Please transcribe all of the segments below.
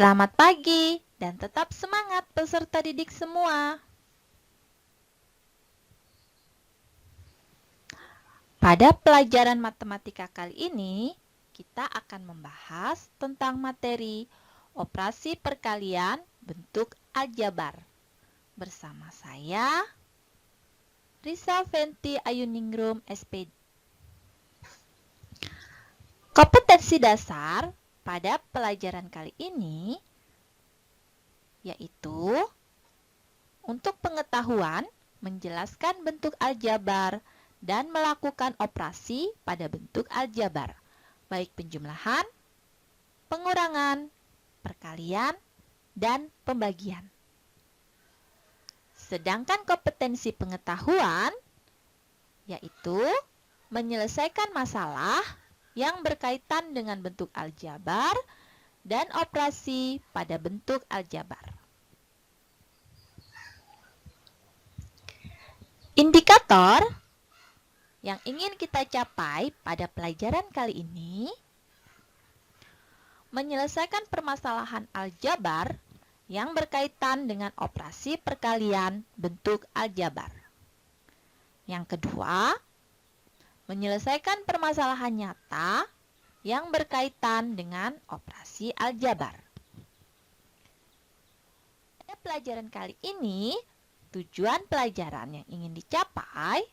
Selamat pagi dan tetap semangat peserta didik semua. Pada pelajaran matematika kali ini, kita akan membahas tentang materi operasi perkalian bentuk aljabar. Bersama saya, Risa Fenti Ayuningrum, SPD. Kompetensi dasar pada pelajaran kali ini yaitu untuk pengetahuan menjelaskan bentuk aljabar dan melakukan operasi pada bentuk aljabar, baik penjumlahan, pengurangan, perkalian, dan pembagian. Sedangkan kompetensi pengetahuan yaitu menyelesaikan masalah yang berkaitan dengan bentuk aljabar dan operasi pada bentuk aljabar. Indikator yang ingin kita capai pada pelajaran kali ini menyelesaikan permasalahan aljabar yang berkaitan dengan operasi perkalian bentuk aljabar. Yang kedua, menyelesaikan permasalahan nyata yang berkaitan dengan operasi aljabar. Pada pelajaran kali ini, tujuan pelajaran yang ingin dicapai,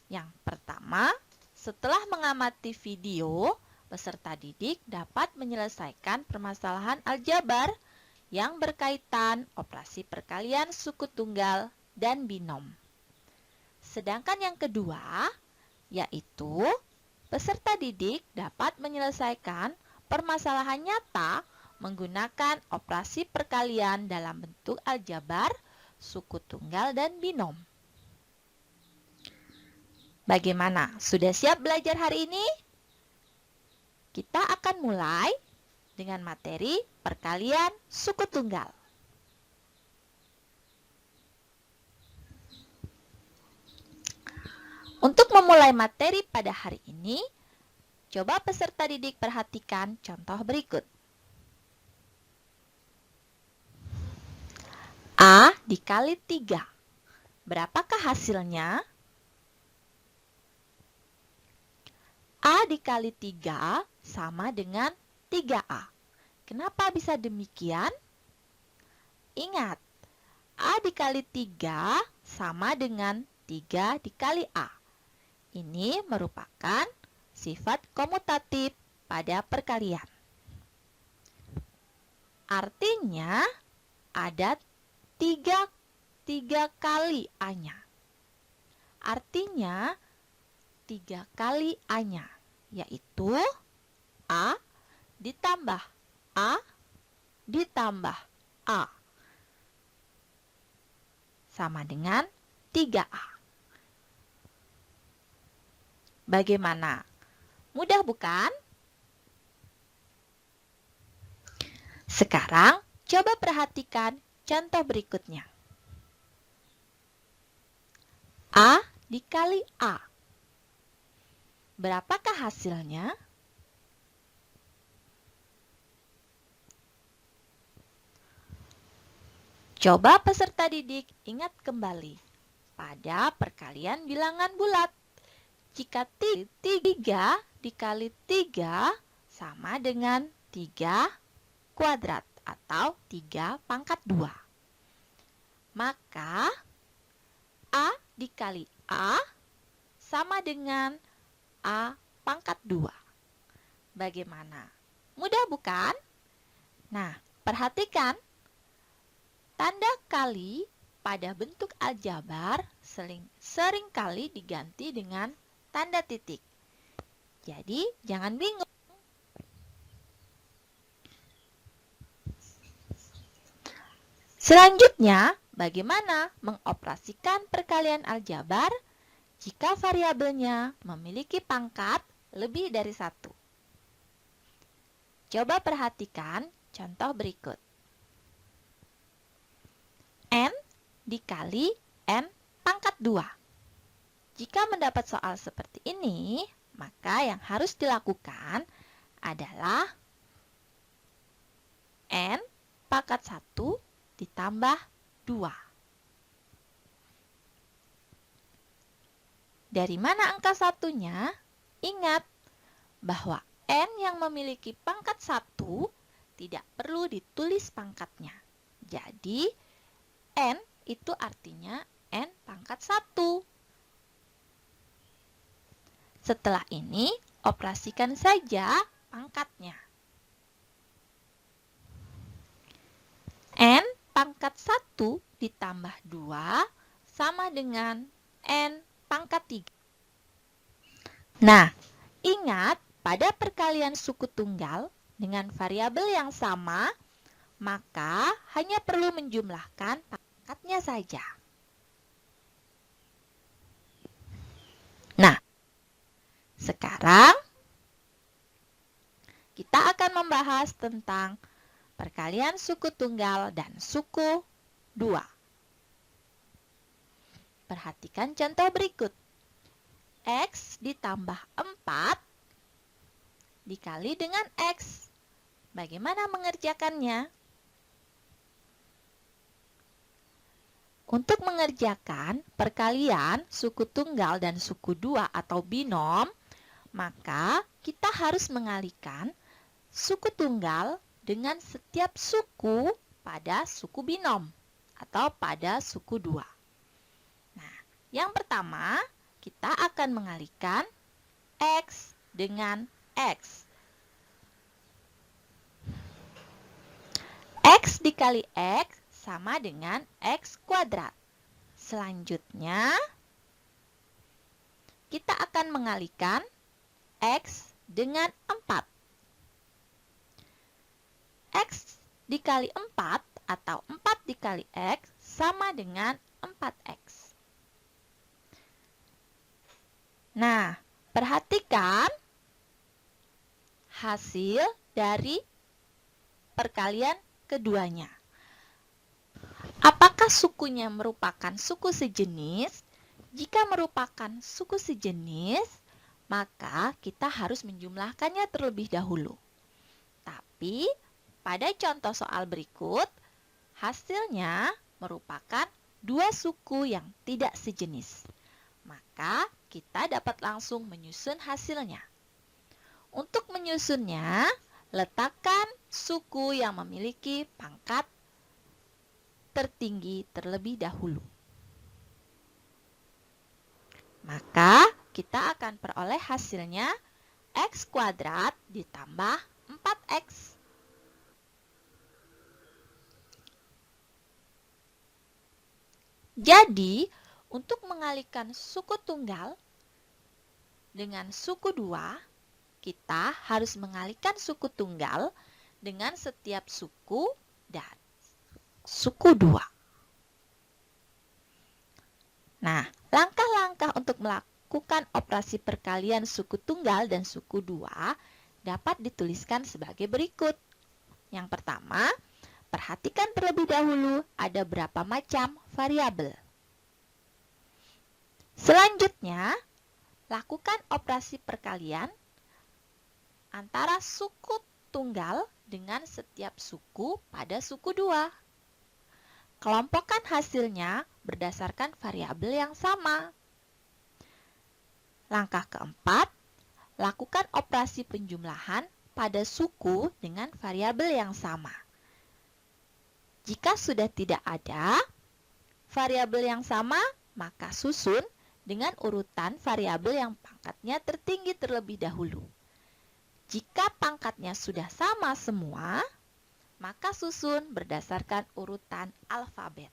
yang pertama, setelah mengamati video, peserta didik dapat menyelesaikan permasalahan aljabar yang berkaitan operasi perkalian suku tunggal dan binom. Sedangkan yang kedua, yaitu peserta didik dapat menyelesaikan permasalahan nyata menggunakan operasi perkalian dalam bentuk aljabar, suku tunggal, dan binom. Bagaimana? Sudah siap belajar hari ini? Kita akan mulai dengan materi perkalian suku tunggal. Untuk memulai materi pada hari ini, coba peserta didik perhatikan contoh berikut. A dikali 3. Berapakah hasilnya? A dikali 3 sama dengan 3A. Kenapa bisa demikian? Ingat, A dikali 3 sama dengan 3 dikali A. Ini merupakan sifat komutatif pada perkalian. Artinya, ada 3 kali A-nya. Artinya, 3 kali A-nya, yaitu A ditambah A ditambah A. Sama dengan 3A. Bagaimana? Mudah bukan? Sekarang, coba perhatikan contoh berikutnya. A dikali A. Berapakah hasilnya? Coba peserta didik ingat kembali pada perkalian bilangan bulat. Jika 3 dikali 3 sama dengan 3 kuadrat atau 3 pangkat 2. Maka A dikali A sama dengan A pangkat 2. Bagaimana? Mudah bukan? Nah, perhatikan. Tanda kali pada bentuk aljabar seringkali diganti dengan tanda titik. Jadi, jangan bingung. Selanjutnya, bagaimana mengoperasikan perkalian aljabar jika variabelnya memiliki pangkat lebih dari 1? Coba perhatikan contoh berikut. N dikali N pangkat 2. Jika mendapat soal seperti ini, maka yang harus dilakukan adalah N pangkat 1 ditambah 2. Dari mana angka satunya? Ingat bahwa N yang memiliki pangkat 1 tidak perlu ditulis pangkatnya. Jadi, N itu artinya N pangkat 1. Setelah ini, operasikan saja pangkatnya. N pangkat 1 ditambah 2 sama dengan N pangkat 3. Nah, ingat pada perkalian suku tunggal dengan variabel yang sama, maka hanya perlu menjumlahkan pangkatnya saja. Nah, sekarang kita akan membahas tentang perkalian suku tunggal dan suku 2. Perhatikan contoh berikut. X ditambah 4 dikali dengan X. Bagaimana mengerjakannya? Untuk mengerjakan perkalian suku tunggal dan suku 2 atau binom, maka kita harus mengalihkan suku tunggal dengan setiap suku pada suku binom atau pada suku 2. Nah, yang pertama kita akan mengalihkan X dengan X. X dikali X sama dengan X kuadrat. Selanjutnya, kita akan mengalihkan X dengan 4. X dikali 4 atau 4 dikali X sama dengan 4X. Nah, perhatikan hasil dari perkalian keduanya. Apakah sukunya merupakan suku sejenis? Jika merupakan suku sejenis, maka kita harus menjumlahkannya terlebih dahulu. Tapi, pada contoh soal berikut, hasilnya merupakan dua suku yang tidak sejenis. Maka, kita dapat langsung menyusun hasilnya. Untuk menyusunnya, letakkan suku yang memiliki pangkat tertinggi terlebih dahulu. Maka, kita akan peroleh hasilnya X kuadrat ditambah 4X. Jadi, untuk mengalihkan suku tunggal dengan suku 2, kita harus mengalihkan suku tunggal dengan setiap suku dan suku 2. Nah, langkah-langkah untuk melakukan operasi perkalian suku tunggal dan suku 2 dapat dituliskan sebagai berikut. Yang pertama, perhatikan terlebih dahulu ada berapa macam variabel. Selanjutnya, lakukan operasi perkalian antara suku tunggal dengan setiap suku pada suku 2. Kelompokkan hasilnya berdasarkan variabel yang sama. Langkah keempat, lakukan operasi penjumlahan pada suku dengan variabel yang sama. Jika sudah tidak ada variabel yang sama, maka susun dengan urutan variabel yang pangkatnya tertinggi terlebih dahulu. Jika pangkatnya sudah sama semua, maka susun berdasarkan urutan alfabet.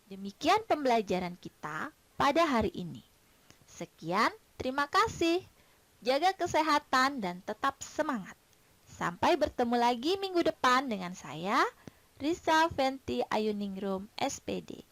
Demikian pembelajaran kita pada hari ini. Sekian, terima kasih. Jaga kesehatan dan tetap semangat. Sampai bertemu lagi minggu depan dengan saya, Risa Fenty Ayuningrum, SPD.